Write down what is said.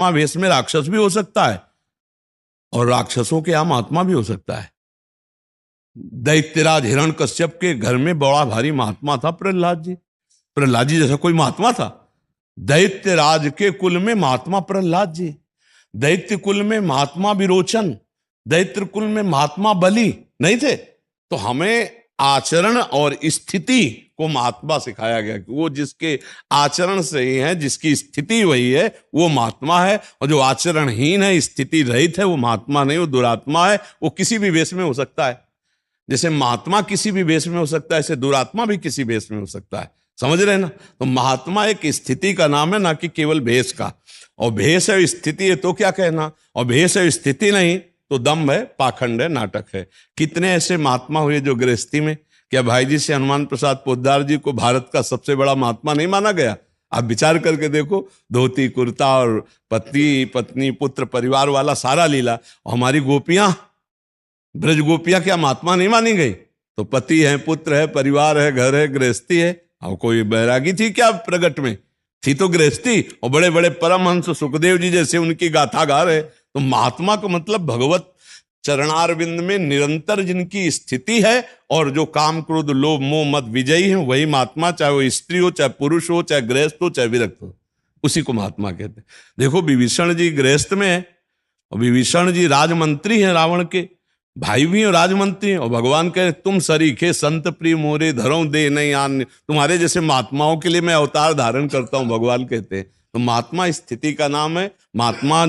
वेश में राक्षस भी हो सकता है और राक्षसों के यहाँ महात्मा भी हो सकता है। दैत्यराज हिरण्यकश्यप के घर में बड़ा भारी महात्मा था प्रहलाद जी। प्रहलाद जी जैसा कोई महात्मा था? दैत्यराज के कुल में महात्मा प्रहलाद जी, दैत्य कुल में महात्मा विरोचन, दैत्य कुल में महात्मा बलि नहीं थे? तो हमें आचरण और स्थिति को महात्मा सिखाया गया कि वो जिसके आचरण सही है, जिसकी स्थिति वही है, वो महात्मा है। और जो आचरणहीन है, स्थिति रहित है, वो महात्मा नहीं, वो दुरात्मा है। वो किसी भी वेश में हो सकता है। जैसे महात्मा किसी भी वेश में हो सकता है, ऐसे दुरात्मा भी किसी वेश में हो सकता है। समझ रहे हैं ना? तो महात्मा एक स्थिति का नाम है, ना कि केवल भेष का। और भेष है, स्थिति है तो क्या कहना? और भेष है, स्थिति नहीं तो दम्भ है, पाखंड है, नाटक है। कितने ऐसे महात्मा हुए जो गृहस्थी में, क्या भाई जी से हनुमान प्रसाद पोद्दार जी को भारत का सबसे बड़ा महात्मा नहीं माना गया? आप विचार करके देखो, धोती कुर्ता और पति पत्नी पुत्र परिवार वाला सारा लीला। और हमारी गोपियां, ब्रज गोपियां क्या महात्मा नहीं मानी गई? तो पति है, पुत्र है, परिवार है, घर है, गृहस्थी है। और कोई बैरागी थी क्या प्रगट में? थी तो गृहस्थी। और बड़े बड़े परमहंस सुखदेव जी जैसे उनकी गाथा गा रहे। तो महात्मा का मतलब भगवत चरणारविंद में निरंतर जिनकी स्थिति है और जो काम क्रोध लोभ मोह मद विजयी है, वही महात्मा। चाहे वो स्त्री हो, चाहे पुरुष हो, चाहे गृहस्थ हो, चाहे विरक्त हो, उसी को महात्मा कहते हैं। देखो, विभीषण जी गृहस्थ में है और विभीषण जी राजमंत्री हैं, रावण के भाई भी और राजमंत्री हैं। और भगवान कहे, तुम सरीखे संत प्रिय मोरे धरो दे नहीं आन्य। तुम्हारे जैसे महात्माओं के लिए मैं अवतार धारण करता हूं, भगवान कहते हैं। तो महात्मा स्थिति का नाम है। महात्मा